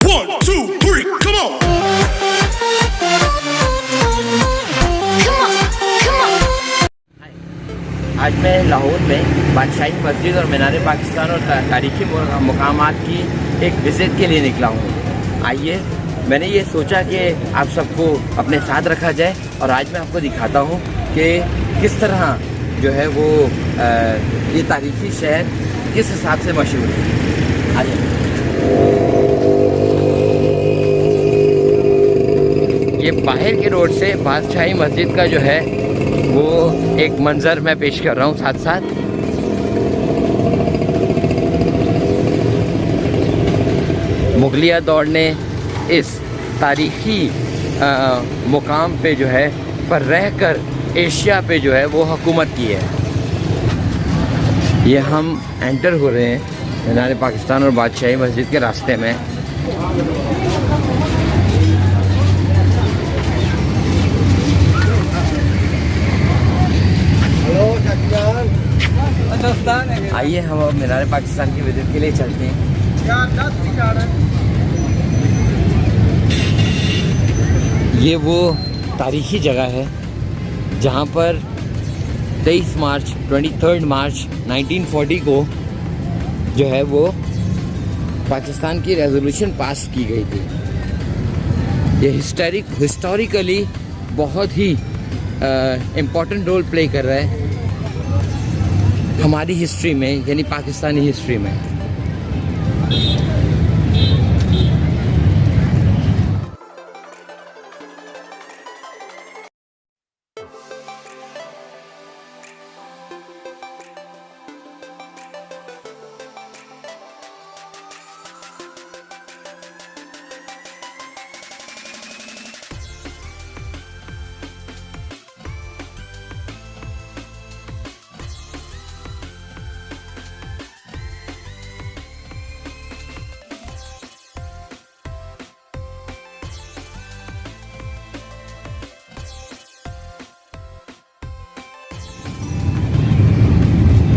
1, 2, 3, come on. आज मैं लाहौर में बादशाही मस्जिद और मीनार पाकिस्तान और तारीखी मकामात की एक विज़िट के लिए निकला हूँ। आइए, मैंने ये सोचा कि आप सबको अपने साथ रखा जाए और आज मैं आपको दिखाता हूँ कि किस तरह जो है वो ये तारीखी शहर किस हिसाब से मशहूर है। आइए, ये बाहर के रोड से बादशाही मस्जिद का जो है वो एक मंजर मैं पेश कर रहा हूँ साथ साथ। मुगलिया दौर ने इस तारीखी मुकाम पे जो है पर रहकर एशिया पे जो है वो हुकूमत की है। ये हम एंटर हो रहे हैं मीनार पाकिस्तान और बादशाही मस्जिद के रास्ते में। आइए हम अब मीनार पाकिस्तान की विजिट के लिए चलते हैं। ये वो तारीखी जगह है जहाँ पर 23 मार्च 1940 को जो है वो पाकिस्तान की रेजोल्यूशन पास की गई थी। ये हिस्टोरिकली बहुत ही इम्पोर्टेंट रोल प्ले कर रहा है हमारी हिस्ट्री में, यानी पाकिस्तानी हिस्ट्री में।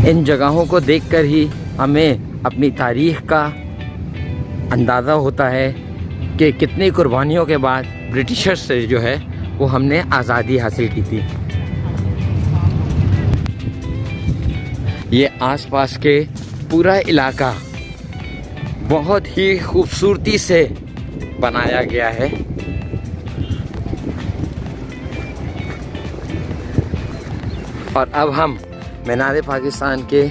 इन जगहों को देखकर ही हमें अपनी तारीख़ का अंदाज़ा होता है कि कितनी कुर्बानियों के बाद ब्रिटिशर्स से जो है वो हमने आज़ादी हासिल की थी। ये आसपास के पूरा इलाका बहुत ही खूबसूरती से बनाया गया है। और अब हम मीनार पाकिस्तान के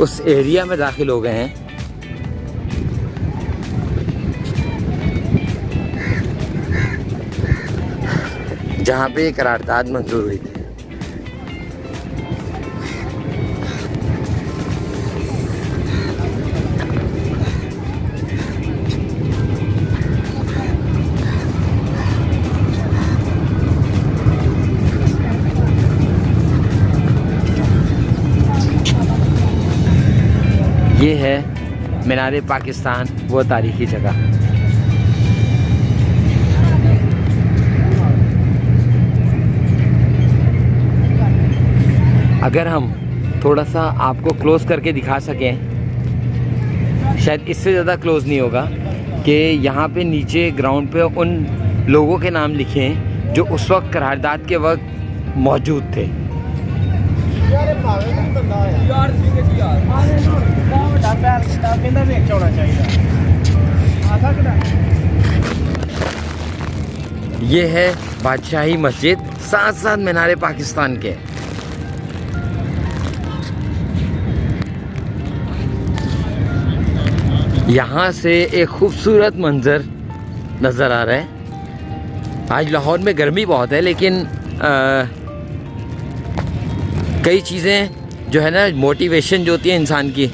उस एरिया में दाखिल हो गए हैं जहाँ पे करारदाद मंजूर हुई थी। ये है मीनार पाकिस्तान, वो तारीखी जगह। अगर हम थोड़ा सा आपको क्लोज करके दिखा सकें, शायद इससे ज़्यादा क्लोज नहीं होगा, कि यहाँ पे नीचे ग्राउंड पे उन लोगों के नाम लिखे हैं जो उस वक्त करारदाद के वक्त मौजूद थे। ये है बादशाही मस्जिद, साथ साथ मीनार पाकिस्तान के। यहाँ से एक खूबसूरत मंजर नज़र आ रहा है। आज लाहौर में गर्मी बहुत है, लेकिन कई चीज़ें जो है ना, मोटिवेशन जो होती है इंसान की,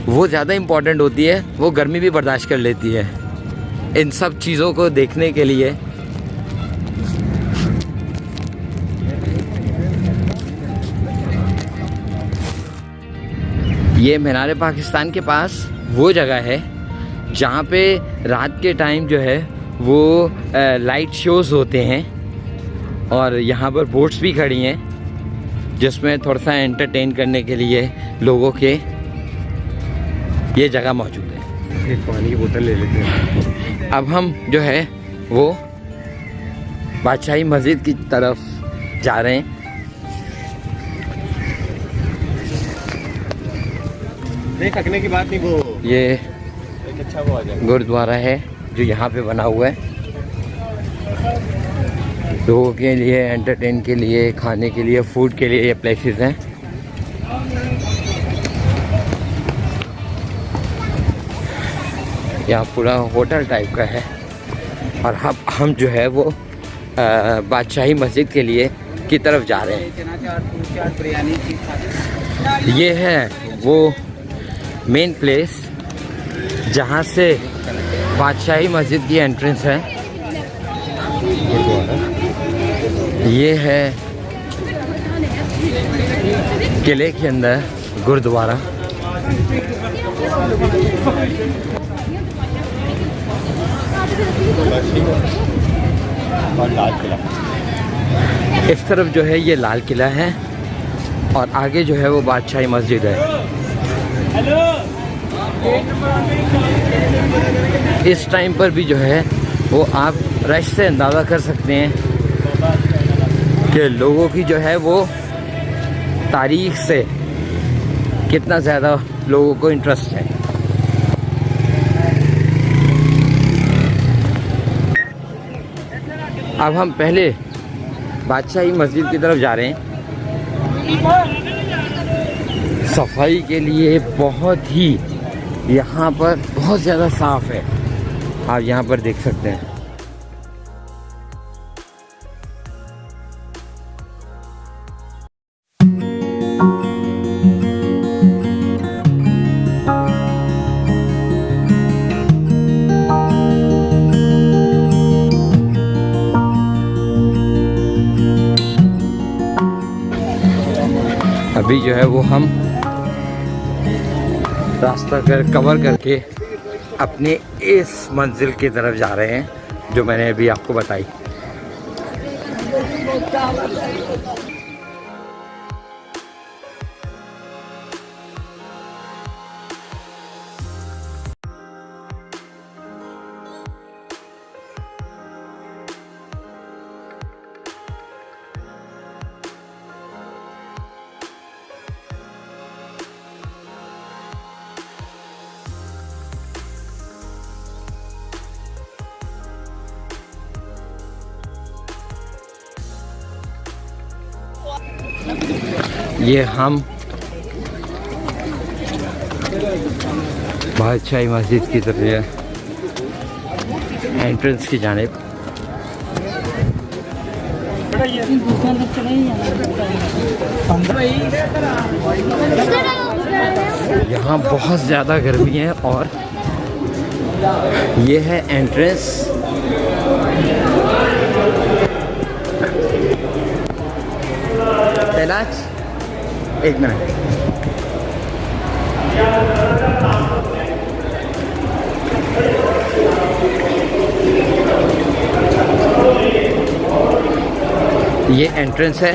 वो ज़्यादा इम्पॉर्टेंट होती है। वो गर्मी भी बर्दाश्त कर लेती है इन सब चीज़ों को देखने के लिए। ये मीनार पाकिस्तान के पास वो जगह है जहाँ पे रात के टाइम जो है वो लाइट शोज़ होते हैं, और यहाँ पर बोट्स भी खड़ी हैं जिसमें थोड़ा सा एंटरटेन करने के लिए लोगों के ये जगह मौजूद है। एक पानी की बोतल ले लेते हैं। अब हम जो है वो बादशाही मस्जिद की तरफ जा रहे हैं। नहीं थकने की बात नहीं, वो ये एक अच्छा वो आ जाएगा गुरुद्वारा है जो यहाँ पे बना हुआ है, लोगों के लिए, एंटरटेन के लिए, खाने के लिए, फूड के लिए ये प्लेसेस हैं। यहाँ पूरा होटल टाइप का है और हम जो है वो बादशाही मस्जिद के लिए की तरफ जा रहे हैं। ये है वो मेन प्लेस जहाँ से बादशाही मस्जिद की एंट्रेंस है। ये है किले के अंदर गुरुद्वारा। और लाल किला इस तरफ जो है ये लाल किला है और आगे जो है वो बादशाही मस्जिद है। इस टाइम पर भी जो है वो आप रश से अंदाज़ा कर सकते हैं कि लोगों की जो है वो तारीख से कितना ज़्यादा लोगों को इंटरेस्ट है। अब हम पहले बादशाही मस्जिद की तरफ जा रहे हैं। सफाई के लिए बहुत ही यहाँ पर बहुत ज़्यादा साफ़ है, आप यहाँ पर देख सकते हैं। अभी जो है वो हम रास्ता कवर करके अपने इस मंजिल की तरफ जा रहे हैं जो मैंने अभी आपको बताई। ये हम बादशाही मस्जिद की तरफ है, एंट्रेंस की जानिब। यहाँ बहुत ज़्यादा गर्मी है और ये है एंट्रेंस। कैलाश एक मिनट, ये एंट्रेंस है।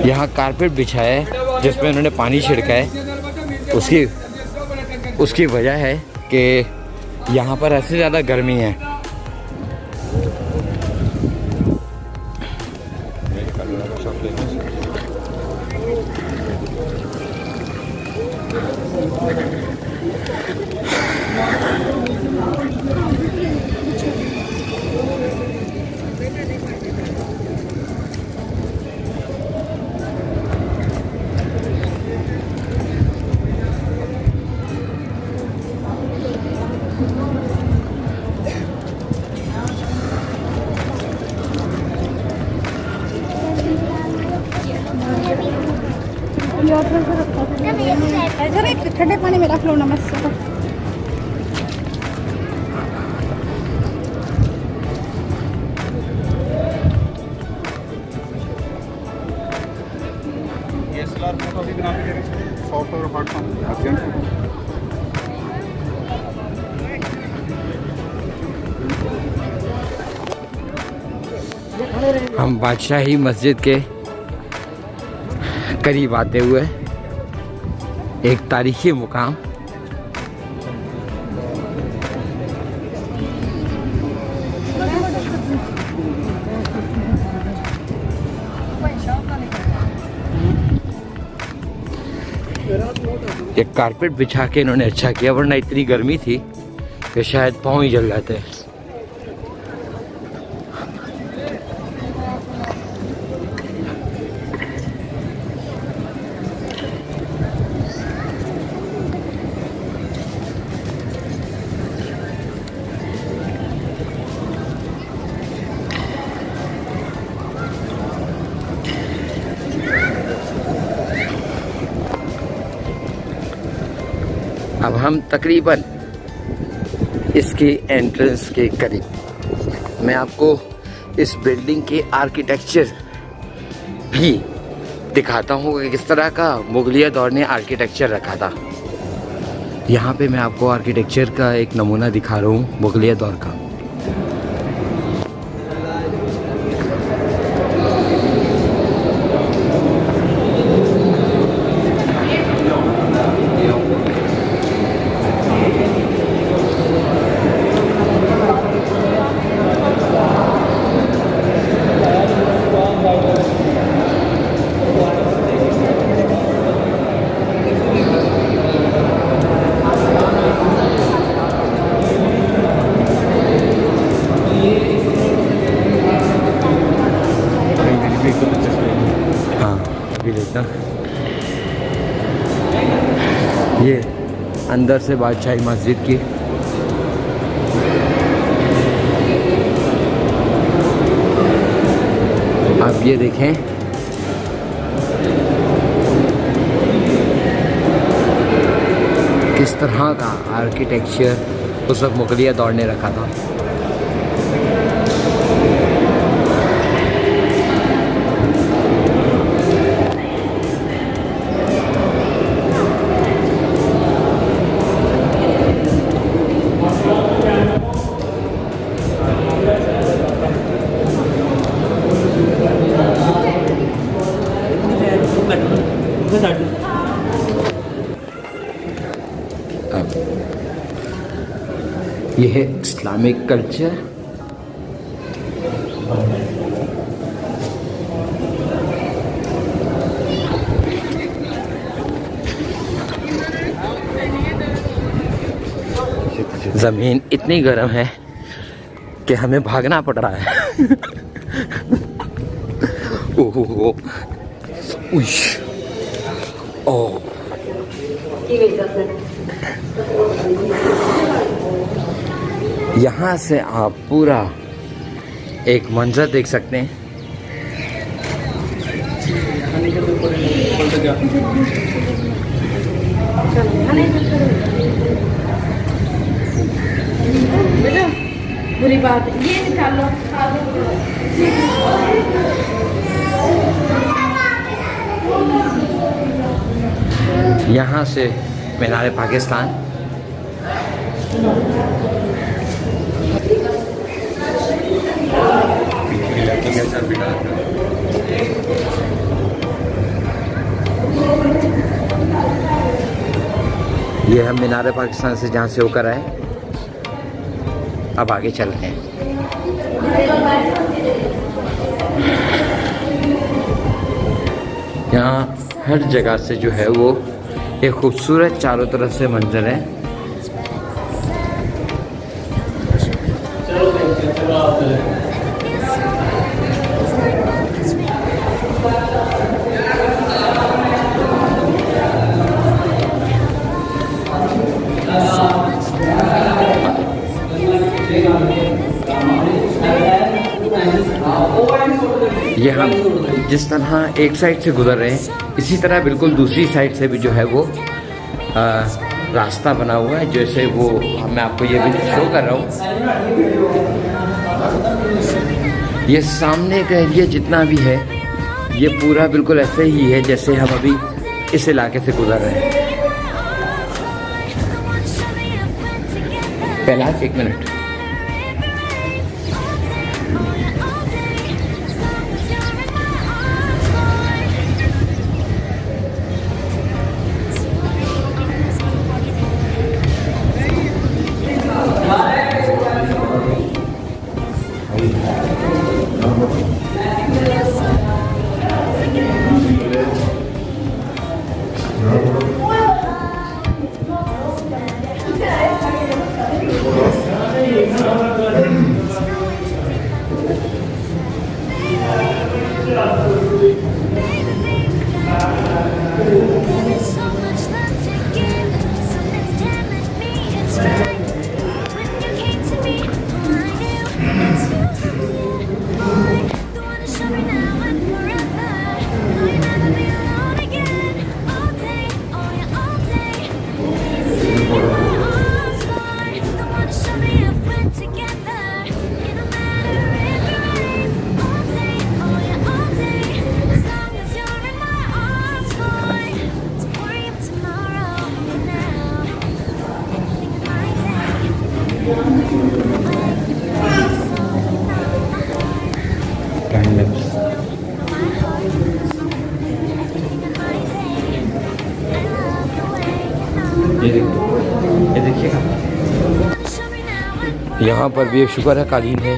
यहाँ कारपेट बिछा है जिसमें उन्होंने पानी छिड़का है। उसकी वजह है कि यहाँ पर ऐसे ज़्यादा गर्मी है। ठंडे पानी में रख लो नमक से। हम बादशाही मस्जिद के करीब आते हुए एक तारीखी मुकाम। एक कारपेट बिछा के इन्होंने अच्छा किया, वरना इतनी गर्मी थी कि शायद पाँव ही जल जाते। अब हम तकरीबन इसके एंट्रेंस के करीब, मैं आपको इस बिल्डिंग के आर्किटेक्चर भी दिखाता हूँ कि किस तरह का मुगलिया दौर ने आर्किटेक्चर रखा था। यहाँ पे मैं आपको आर्किटेक्चर का एक नमूना दिखा रहा हूँ मुगलिया दौर का। ये अंदर से बादशाही मस्जिद की आप ये देखें, किस तरह का आर्किटेक्चर उस वक्त मुगलिया दौर ने रखा था। यह है इस्लामिक कल्चर। ज़मीन इतनी गर्म है कि हमें भागना पड़ रहा है। ओह ओह यहाँ से आप पूरा एक मंजर देख सकते हैं। बुरी बात ये निकालो। यहाँ से मीनार पाकिस्तान, ये हम मीनार पाकिस्तान से जहाँ से होकर आए। अब आगे चलते हैं। यहाँ हर जगह से जो है वो एक खूबसूरत चारों तरफ से मंजर है। ये हम जिस तरह एक साइड से गुजर रहे हैं, इसी तरह बिल्कुल दूसरी साइड से भी जो है वो रास्ता बना हुआ है। जैसे वो मैं आपको ये भी शो कर रहा हूँ। ये सामने का एरिया जितना भी है ये पूरा बिल्कुल ऐसे ही है जैसे हम अभी इस इलाके से गुजर रहे हैं। पहला 1 मिनट। ये देखिएगा, यहाँ पर भी एक शुक्र है कालीन है।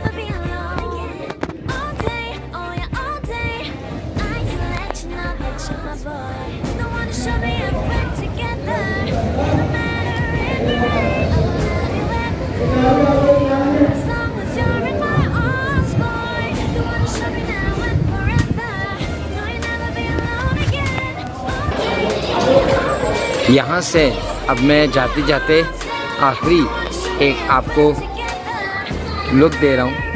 यहाँ से अब मैं जाते जाते आखिरी एक आपको लुक दे रहा हूँ।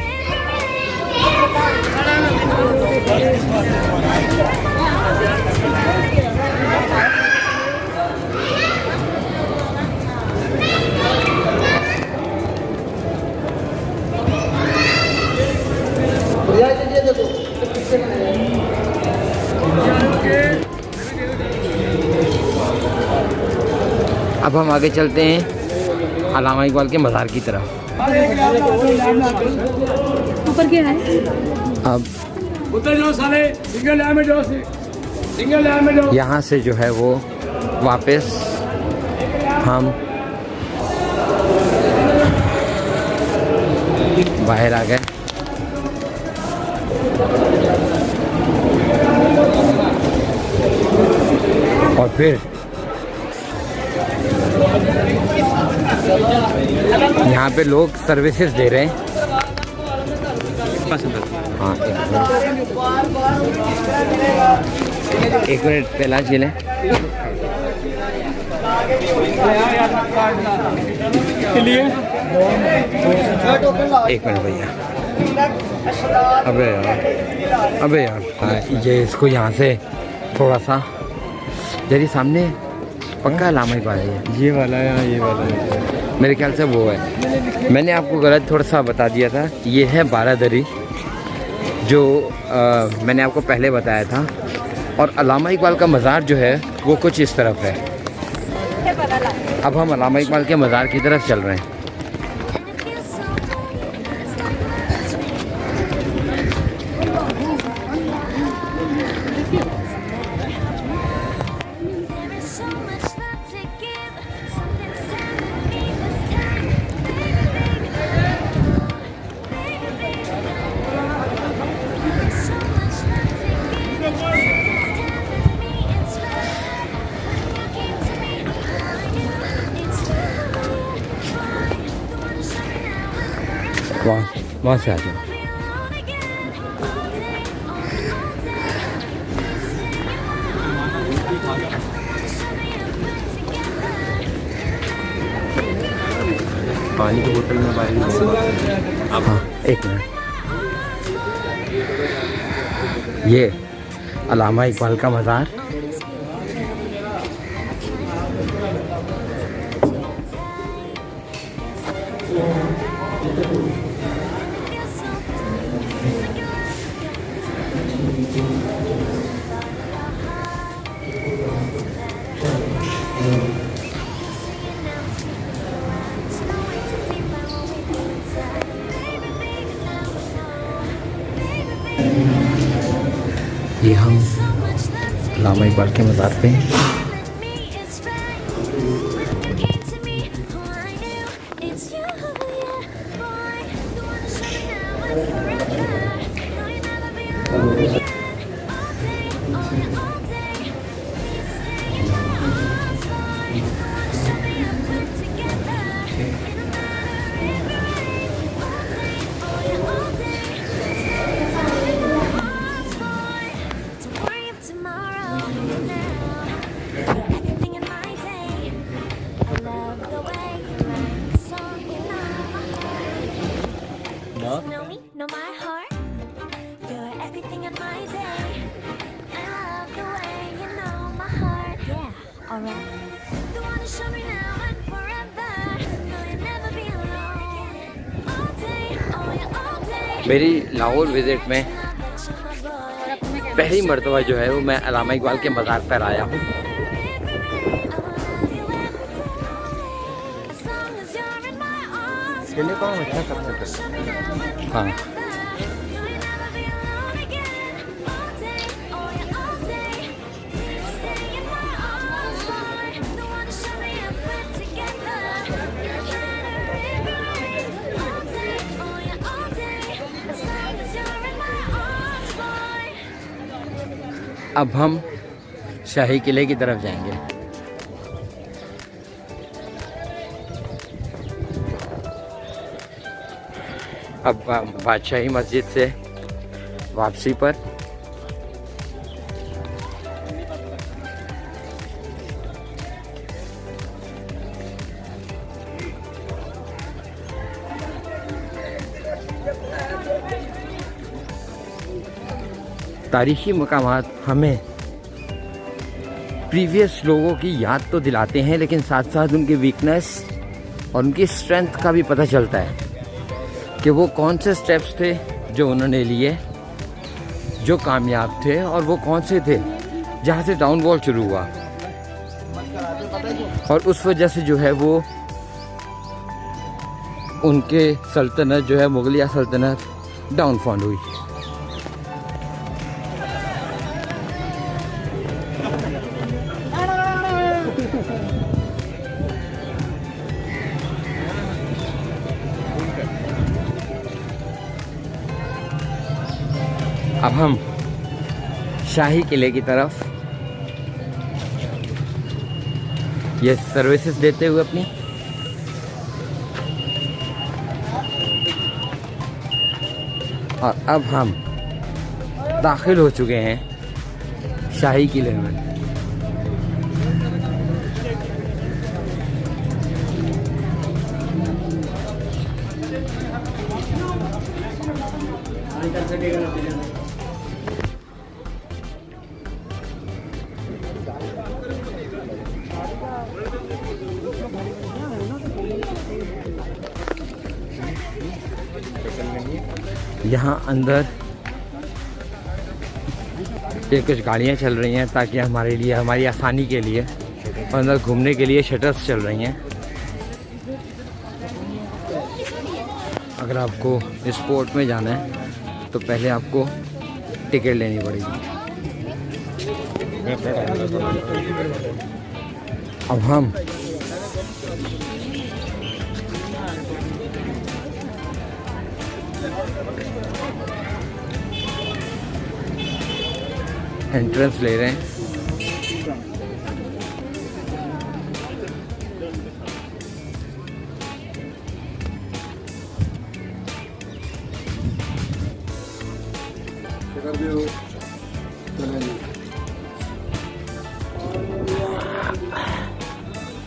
अब हम आगे चलते हैं अल्लामा इकबाल के मज़ार की तरफ। ऊपर क्या है? अब यहाँ से जो है वो वापस हम बाहर आ गए। और फिर यहाँ पे लोग सर्विसेज दे रहे हैं। हाँ, एक मिनट पहला चलें। एक मिनट भैया। अबे यार हाँ, ये इसको यहाँ से थोड़ा सा जरी सामने पक्का अल्लामा इकबाल है। ये वाला है, ये वाला है मेरे ख्याल से वो है। मैंने आपको गलत थोड़ा सा बता दिया था। ये है बारादरी जो मैंने आपको पहले बताया था। और अल्लामा इकबाल का मज़ार जो है वो कुछ इस तरफ है। अब हम अल्लामा इकबाल के मज़ार की तरफ चल रहे हैं। वहाँ से आ जाओ। पानी की बोतल में हाँ, एक मिनट। ये अल्लामा इकबाल का मज़ार। ये हम अल्लामा इकबाल के मज़ार पे हैं। Know me, know my heart. You're everything in my day. I love the way you know my heart. Yeah, alright. The one to show me now and forever. No, you'll never be alone. All day, oh yeah, all day. मेरी Lahore visit में पहली मर्तबा जो है वो मैं अल्लामा इकबाल के मज़ार पर आया हूँ। अकेले कौन अच्छा करना चाहिए। हाँ अब हम शाही किले की तरफ जाएंगे। अब बादशाही मस्जिद से वापसी पर तारीखी मकामात हमें प्रीवियस लोगों की याद तो दिलाते हैं, लेकिन साथ साथ उनकी वीकनेस और उनकी स्ट्रेंथ का भी पता चलता है कि वो कौन से स्टेप्स थे जो उन्होंने लिए जो कामयाब थे, और वो कौन से थे जहाँ से डाउनफॉल शुरू हुआ, और उस वजह से जो है वो उनके सल्तनत जो है मुगलिया सल्तनत डाउनफॉल हुई। अब हम शाही किले की तरफ ये सर्विसेज देते हुए अपनी और अब हम दाखिल हो चुके हैं शाही किले में। यहाँ अंदर ये कुछ गाड़ियाँ चल रही हैं ताकि हमारे लिए हमारी आसानी के लिए, और अंदर घूमने के लिए शटल्स चल रही हैं। अगर आपको स्पोर्ट में जाना है तो पहले आपको टिकट लेनी पड़ेगी। अब हम एंट्रेंस ले रहे हैं।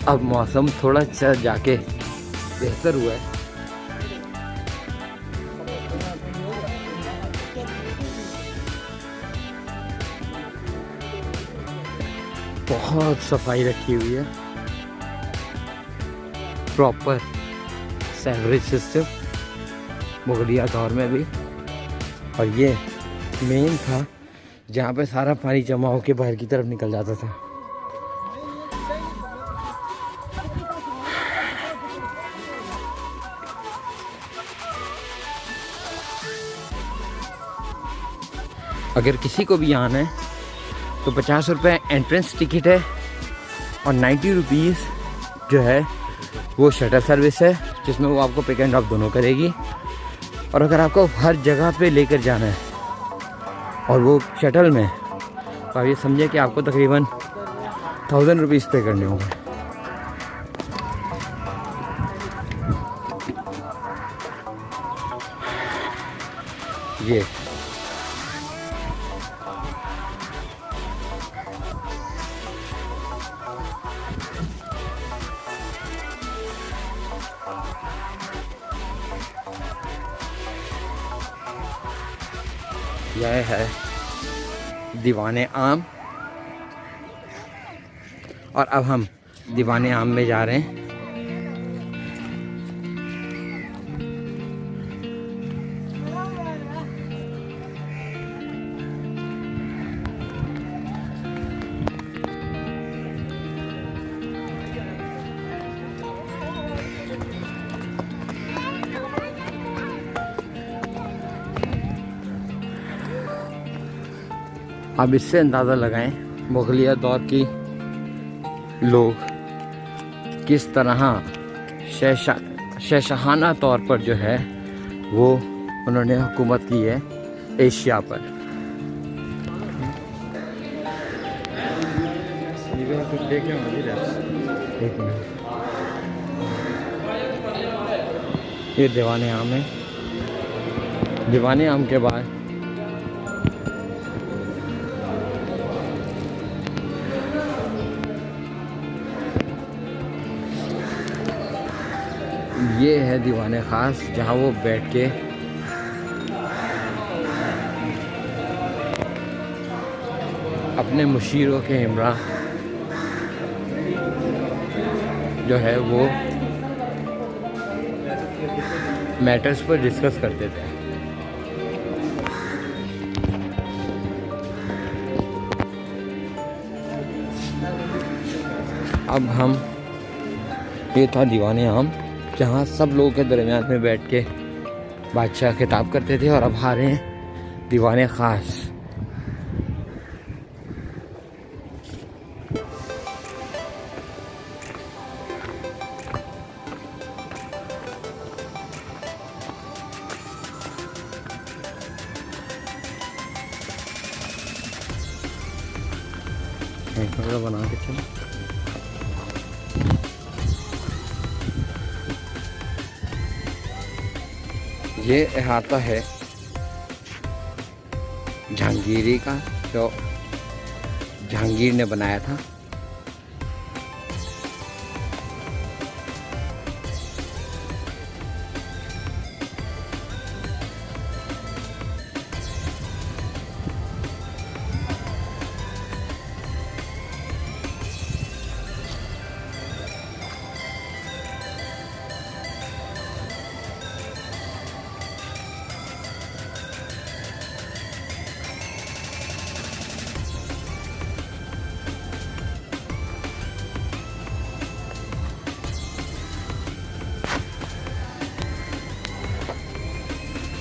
अब मौसम थोड़ा सा जाके बेहतर हुआ है। बहुत सफाई रखी हुई है, प्रॉपर सेवरेज सिस्टम मुगलिया दौर में भी। और ये मेन था जहाँ पे सारा पानी जमा होकर बाहर की तरफ निकल जाता था। अगर किसी को भी आना है तो 50 रुपये एंट्रेंस टिकट है और 90 रुपीज़ जो है वो शटल सर्विस है, जिसमें वो आपको पिक एंड ड्रॉप दोनों करेगी। और अगर आपको हर जगह पे लेकर जाना है और वो शटल में, तो आप ये समझे कि आपको तकरीबन 1000 रुपीज़ पे करने होंगे। ये यह है दीवाने आम, और अब हम दीवाने आम में जा रहे हैं। आप इससे अंदाज़ा लगाएं मुगलिया दौर की लोग किस तरह शहशाहाना तौर पर जो है वो उन्होंने हुकूमत की है एशिया पर। एक मिनट, ये दीवाने आम है। दीवाने आम के बाद ये है दीवाने ख़ास, जहाँ वो बैठ के अपने मुशीरों के हमरा जो है वो मैटर्स पर डिस्कस करते थे। अब हम, ये था दीवाने आम, जहाँ सब लोगों के दरमियान में बैठ के बादशाह खिताब करते थे। और अब आ रहे हैं दीवाने ख़ास। बना के चलो। ये अहाता है जहांगीरी का, जो जहांगीर ने बनाया था।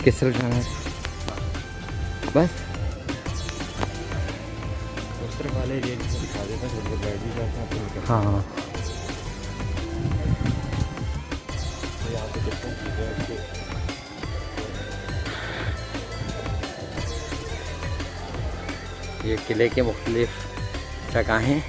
किस तरफ जाना है? बस उस तरफ वाले एरिया को दिखा देता है, थोड़ी बैठ भी जाता है। हाँ, तो यहाँ पे देखते हैं ये किले के मुख्तलिफ जगहें।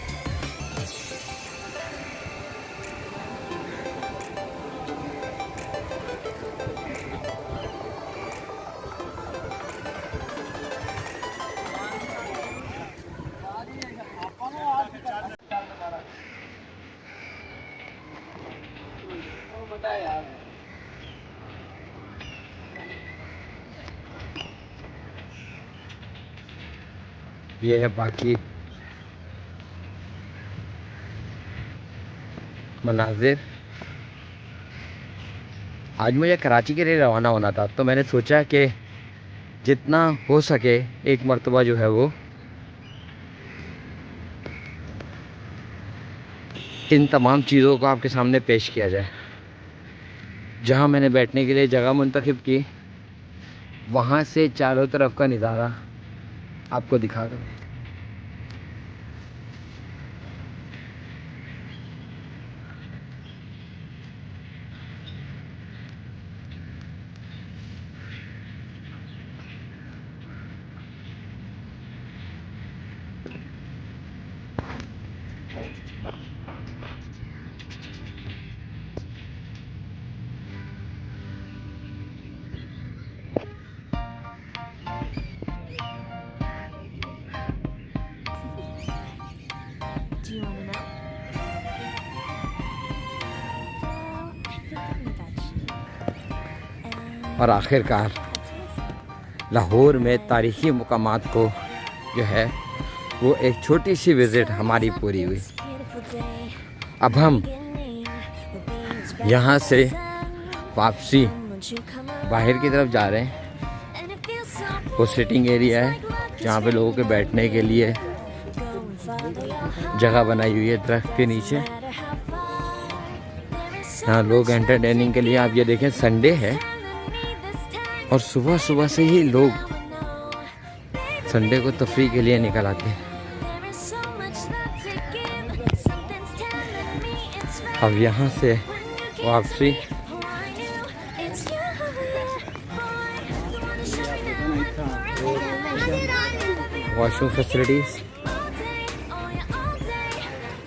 ये है बाकी मनाजिर। आज मुझे कराची के लिए रवाना होना था, तो मैंने सोचा कि जितना हो सके एक मर्तबा जो है वो इन तमाम चीज़ों को आपके सामने पेश किया जाए। जहाँ मैंने बैठने के लिए जगह मुंतखब की, वहाँ से चारों तरफ का नज़ारा आपको दिखा दूँ। Do you want to know? और आखिरकार लाहौर में तारीख़ी मकामात को जो है वो एक छोटी सी विज़िट हमारी पूरी हुई। अब हम यहाँ से वापसी बाहर की तरफ जा रहे हैं। वो सिटिंग एरिया है जहाँ पे लोगों के बैठने के लिए जगह बनाई हुई है दरख्त के नीचे। यहाँ लोग एंटरटेनिंग के लिए, आप ये देखें संडे है और सुबह सुबह से ही लोग संडे को तफरी के लिए निकल आते हैं। There is so much love to give. Something's telling me it's right. अब यहाँ से वापसी Oh, I knew it's you, yeah, boy. The one who showed me now and forever. Washroom facilities, All day, oh yeah, all day.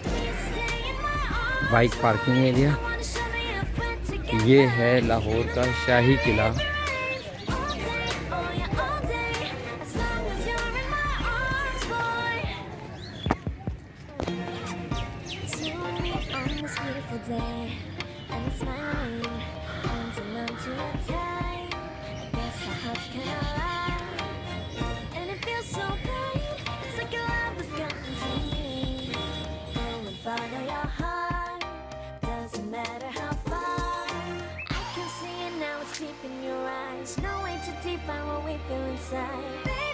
Please stay in my arms. Bike parking area. The one who showed me a friend to get ये है लाहौर का शाही किला। all day, oh yeah, all day. As long as you're in my arms, boy. It's you and me on this beautiful day, and it's smiling, hands in on too tight. I guess our hearts can align, and it feels so right. It's like your love has gotten to me. Go and follow your heart, doesn't matter how far. I can see it now, it's deep in your eyes. No way to define what we feel inside.